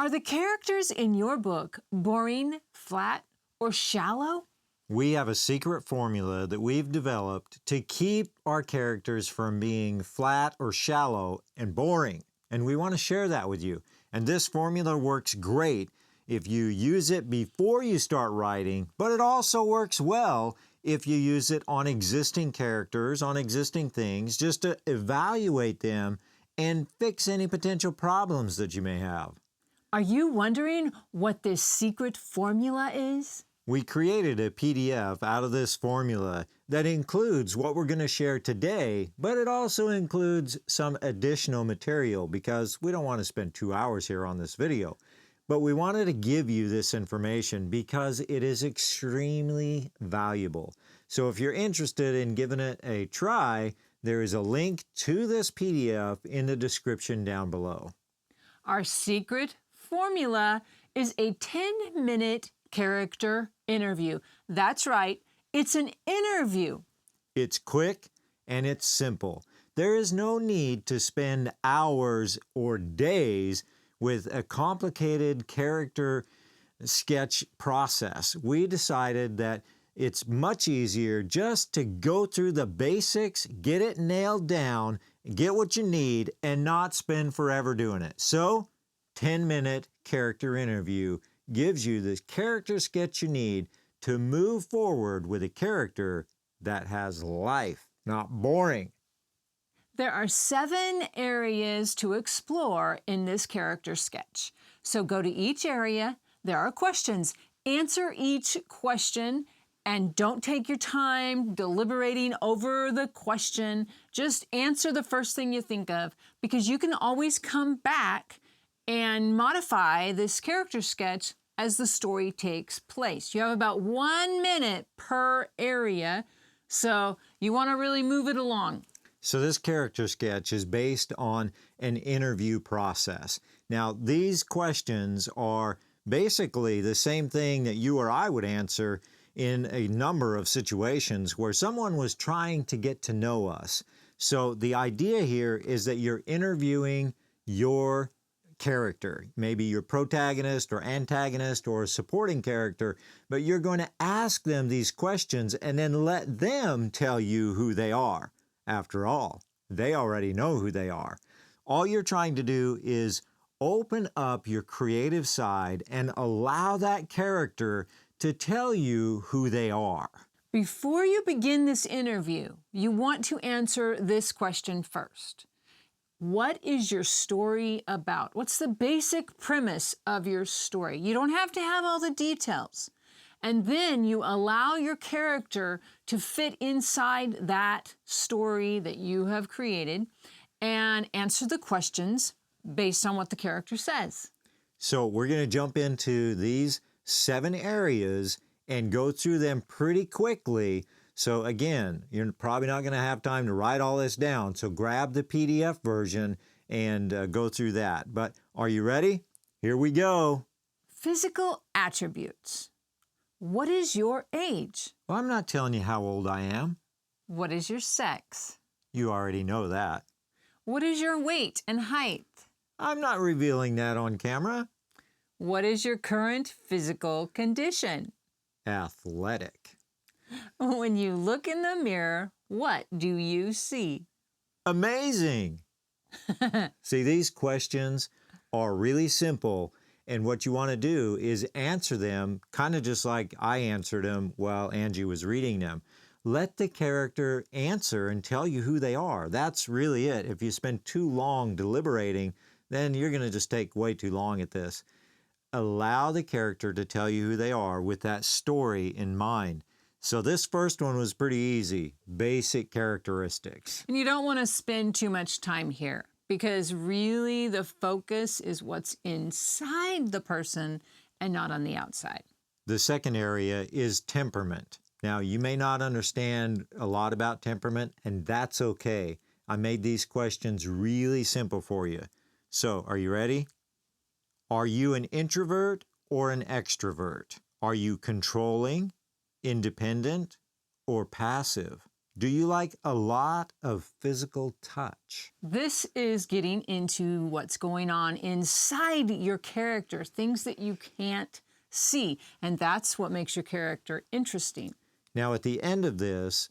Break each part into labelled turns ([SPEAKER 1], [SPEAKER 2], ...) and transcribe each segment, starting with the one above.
[SPEAKER 1] Are the characters in your book boring, flat, or shallow?
[SPEAKER 2] We have a secret formula that we've developed to keep our characters from being flat or shallow and boring. And we want to share that with you. And this formula works great if you use it before you start writing, but it also works well if you use it on existing characters, on existing things, just to evaluate them and fix any potential problems that you may have.
[SPEAKER 1] Are you wondering what this secret formula is?
[SPEAKER 2] We created a PDF out of this formula that includes what we're going to share today, but it also includes some additional material because we don't want to spend 2 hours here on this video. But we wanted to give you this information because it is extremely valuable. So if you're interested in giving it a try, there is a link to this PDF in the description down below.
[SPEAKER 1] Our secret formula is a 10-minute character interview. That's right, it's an interview.
[SPEAKER 2] It's quick and it's simple. There is no need to spend hours or days with a complicated character sketch process. We decided that it's much easier just to go through the basics, get it nailed down, get what you need, and not spend forever doing it. So, 10-minute character interview gives you the character sketch you need to move forward with a character that has life, not boring.
[SPEAKER 1] There are 7 areas to explore in this character sketch. So go to each area. There are questions. Answer each question and don't take your time deliberating over the question. Just answer the first thing you think of because you can always come back and modify this character sketch as the story takes place. You have about 1 minute per area, so you want to really move it along.
[SPEAKER 2] So this character sketch is based on an interview process. Now, these questions are basically the same thing that you or I would answer in a number of situations where someone was trying to get to know us. So the idea here is that you're interviewing your character, maybe your protagonist or antagonist or a supporting character, but you're going to ask them these questions and then let them tell you who they are. After all, they already know who they are. All you're trying to do is open up your creative side and allow that character to tell you who they are.
[SPEAKER 1] Before you begin this interview, you want to answer this question first. What is your story about? What's the basic premise of your story? You don't have to have all the details. And then you allow your character to fit inside that story that you have created and answer the questions based on what the character says.
[SPEAKER 2] So we're going to jump into these 7 areas and go through them pretty quickly. So again, you're probably not going to have time to write all this down. So grab the PDF version and go through that. But are you ready? Here we go.
[SPEAKER 1] Physical attributes. What is your age?
[SPEAKER 2] Well, I'm not telling you how old I am.
[SPEAKER 1] What is your sex?
[SPEAKER 2] You already know that.
[SPEAKER 1] What is your weight and height?
[SPEAKER 2] I'm not revealing that on camera.
[SPEAKER 1] What is your current physical condition?
[SPEAKER 2] Athletic.
[SPEAKER 1] When you look in the mirror, what do you see?
[SPEAKER 2] Amazing. See, these questions are really simple. And what you want to do is answer them kind of just like I answered them while Angie was reading them. Let the character answer and tell you who they are. That's really it. If you spend too long deliberating, then you're going to just take way too long at this. Allow the character to tell you who they are with that story in mind. So this first one was pretty easy. Basic characteristics.
[SPEAKER 1] And you don't want to spend too much time here, because really the focus is what's inside the person and not on the outside.
[SPEAKER 2] The second area is temperament. Now, you may not understand a lot about temperament, and that's okay. I made these questions really simple for you. So, are you ready? Are you an introvert or an extrovert? Are you controlling, independent, or passive? Do you like a lot of physical touch?
[SPEAKER 1] This is getting into what's going on inside your character, things that you can't see. And that's what makes your character interesting.
[SPEAKER 2] Now, at the end of this,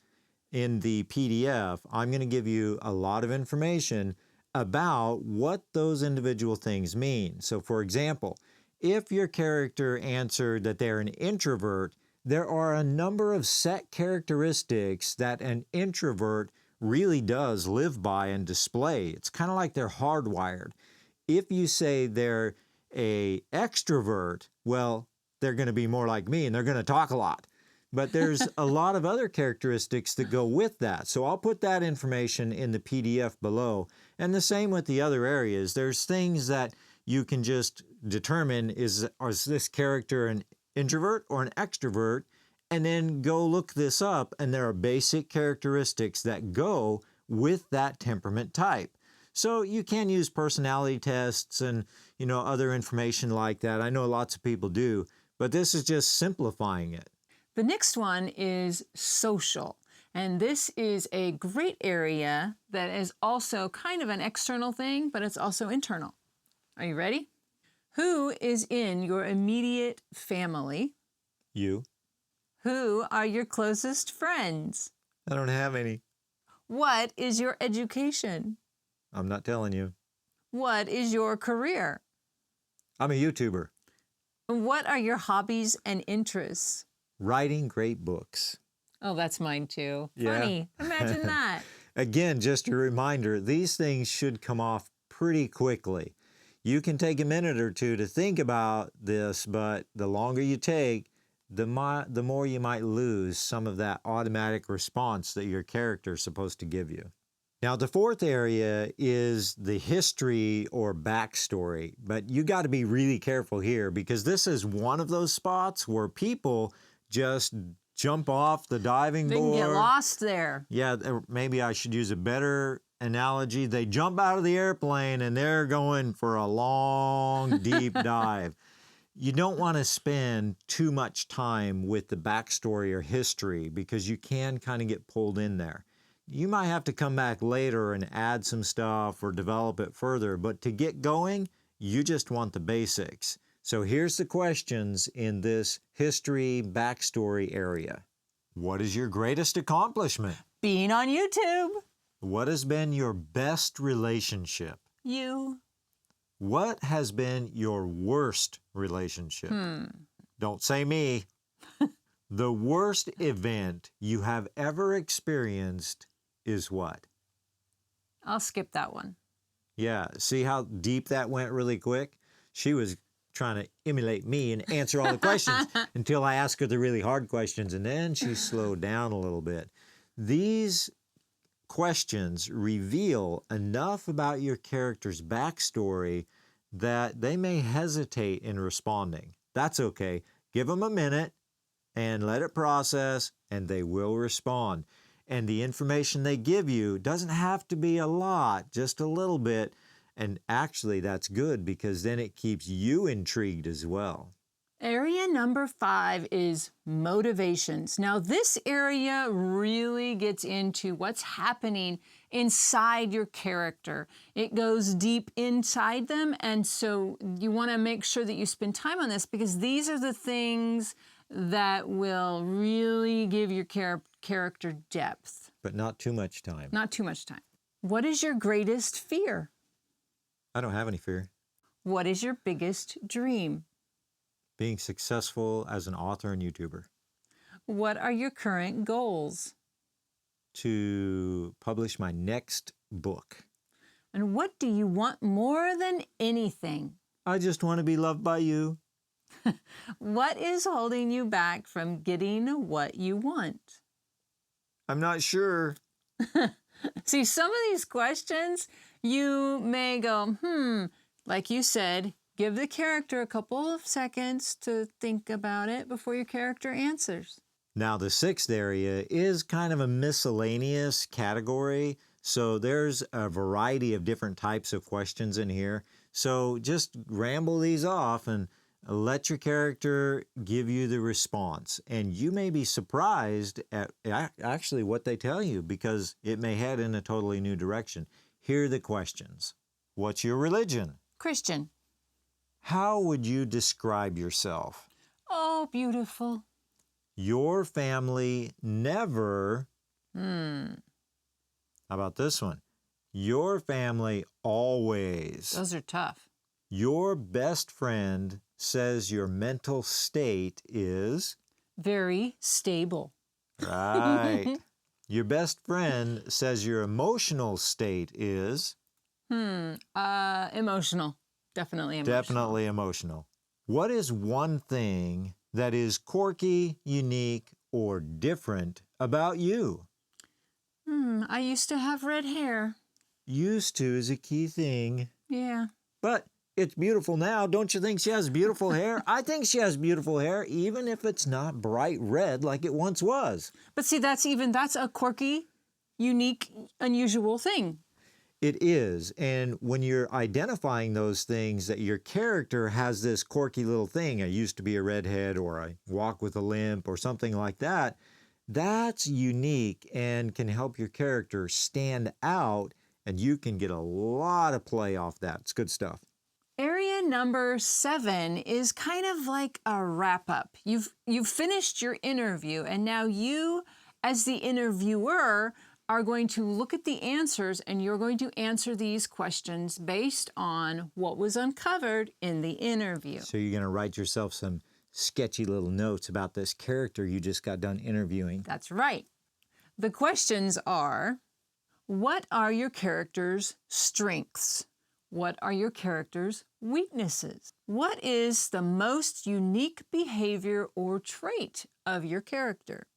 [SPEAKER 2] in the PDF, I'm going to give you a lot of information about what those individual things mean. So, for example, if your character answered that they're an introvert, there are a number of set characteristics that an introvert really does live by and display. It's kind of like they're hardwired. If you say they're an extrovert, well, they're going to be more like me and they're going to talk a lot. But there's a lot of other characteristics that go with that. So I'll put that information in the PDF below. And the same with the other areas. There's things that you can just determine is this character an introvert or an extrovert, and then go look this up, and there are basic characteristics that go with that temperament type. So you can use personality tests and other information like that. I know lots of people do, but this is just simplifying it.
[SPEAKER 1] The next one is social. And this is a great area that is also kind of an external thing, but it's also internal. Are you ready? Who is in your immediate family?
[SPEAKER 2] You.
[SPEAKER 1] Who are your closest friends?
[SPEAKER 2] I don't have any.
[SPEAKER 1] What is your education?
[SPEAKER 2] I'm not telling you.
[SPEAKER 1] What is your career?
[SPEAKER 2] I'm a YouTuber.
[SPEAKER 1] What are your hobbies and interests?
[SPEAKER 2] Writing great books.
[SPEAKER 1] Oh, that's mine too.
[SPEAKER 2] Yeah.
[SPEAKER 1] Funny. Imagine that.
[SPEAKER 2] Again, just a reminder, these things should come off pretty quickly. You can take a minute or two to think about this, but the longer you take, the more you might lose some of that automatic response that your character is supposed to give you. Now, the fourth area is the history or backstory, but you got to be really careful here because this is one of those spots where people just jump off the diving board.
[SPEAKER 1] They can get lost there.
[SPEAKER 2] Yeah, maybe I should use a better analogy. They jump out of the airplane and they're going for a long, deep dive. You don't want to spend too much time with the backstory or history because you can kind of get pulled in there. You might have to come back later and add some stuff or develop it further, but to get going, you just want the basics. So here's the questions in this history backstory area. What is your greatest accomplishment?
[SPEAKER 1] Being on YouTube.
[SPEAKER 2] What has been your best relationship?
[SPEAKER 1] You.
[SPEAKER 2] What has been your worst relationship? Don't say me. The worst event you have ever experienced is what?
[SPEAKER 1] I'll skip that one.
[SPEAKER 2] Yeah, see how deep that went really quick? She was trying to emulate me and answer all the questions until I asked her the really hard questions, and then she slowed down a little bit. These questions reveal enough about your character's backstory that they may hesitate in responding. That's okay. Give them a minute and let it process, and they will respond. And the information they give you doesn't have to be a lot, just a little bit. And actually, that's good because then it keeps you intrigued as well.
[SPEAKER 1] Area number 5 is motivations. Now, this area really gets into what's happening inside your character. It goes deep inside them, and so you want to make sure that you spend time on this because these are the things that will really give your character depth.
[SPEAKER 2] But not too much time.
[SPEAKER 1] Not too much time. What is your greatest fear?
[SPEAKER 2] I don't have any fear.
[SPEAKER 1] What is your biggest dream?
[SPEAKER 2] Being successful as an author and YouTuber.
[SPEAKER 1] What are your current goals?
[SPEAKER 2] To publish my next book.
[SPEAKER 1] And what do you want more than anything?
[SPEAKER 2] I just want to be loved by you.
[SPEAKER 1] What is holding you back from getting what you want?
[SPEAKER 2] I'm not sure.
[SPEAKER 1] See, some of these questions, you may go, like you said, give the character a couple of seconds to think about it before your character answers.
[SPEAKER 2] Now, the sixth area is kind of a miscellaneous category. So there's a variety of different types of questions in here. So just ramble these off and let your character give you the response. And you may be surprised at actually what they tell you because it may head in a totally new direction. Here are the questions. What's your religion?
[SPEAKER 1] Christian.
[SPEAKER 2] How would you describe yourself?
[SPEAKER 1] Oh, beautiful.
[SPEAKER 2] Your family never... How about this one? Your family always...
[SPEAKER 1] Those are tough.
[SPEAKER 2] Your best friend says your mental state is...
[SPEAKER 1] Very stable.
[SPEAKER 2] Right. Your best friend says your emotional state is...
[SPEAKER 1] Emotional. Definitely emotional.
[SPEAKER 2] Definitely emotional. What is one thing that is quirky, unique, or different about you?
[SPEAKER 1] I used to have red hair.
[SPEAKER 2] Used to is a key thing.
[SPEAKER 1] Yeah.
[SPEAKER 2] But it's beautiful now. Don't you think she has beautiful hair? I think she has beautiful hair, even if it's not bright red like it once was.
[SPEAKER 1] But see, that's a quirky, unique, unusual thing.
[SPEAKER 2] It is. And when you're identifying those things, that your character has this quirky little thing, I used to be a redhead, or I walk with a limp, or something like that, that's unique and can help your character stand out, and you can get a lot of play off that. It's good stuff.
[SPEAKER 1] Area number 7 is kind of like a wrap-up. You've finished your interview, and now you, as the interviewer, are going to look at the answers, and you're going to answer these questions based on what was uncovered in the interview.
[SPEAKER 2] So you're going to write yourself some sketchy little notes about this character you just got done interviewing.
[SPEAKER 1] That's right. The questions are, what are your character's strengths? What are your character's weaknesses? What is the most unique behavior or trait of your character?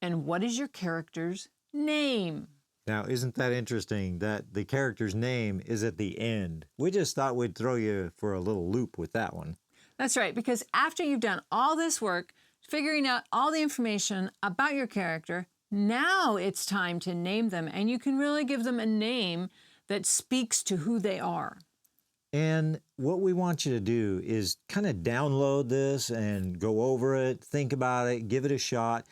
[SPEAKER 1] And what is your character's name?
[SPEAKER 2] Now, isn't that interesting that the character's name is at the end? We just thought we'd throw you for a little loop with that one.
[SPEAKER 1] That's right, because after you've done all this work, figuring out all the information about your character, now it's time to name them, and you can really give them a name that speaks to who they are.
[SPEAKER 2] And what we want you to do is kind of download this and go over it, think about it, give it a shot.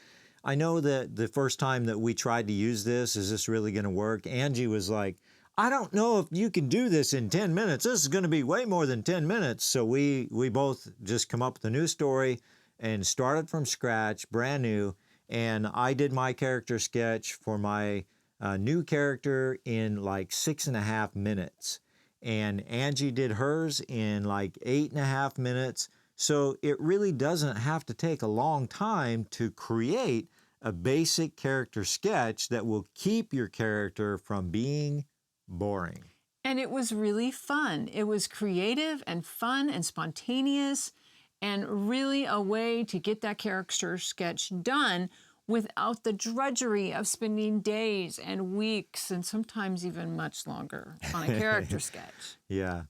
[SPEAKER 2] I know that the first time that we tried to use this, is this really going to work? Angie was like, I don't know if you can do this in 10 minutes. This is going to be way more than 10 minutes. So we both just come up with a new story and started from scratch, brand new. And I did my character sketch for my new character in like 6.5 minutes. And Angie did hers in like 8.5 minutes. So it really doesn't have to take a long time to create a basic character sketch that will keep your character from being boring.
[SPEAKER 1] And it was really fun. It was creative and fun and spontaneous, and really a way to get that character sketch done without the drudgery of spending days and weeks and sometimes even much longer on a character sketch.
[SPEAKER 2] Yeah.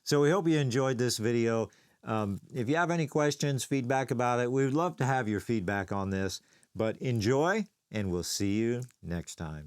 [SPEAKER 2] So we hope you enjoyed this video. If you have any questions, feedback about it, we would love to have your feedback on this. But enjoy, and we'll see you next time.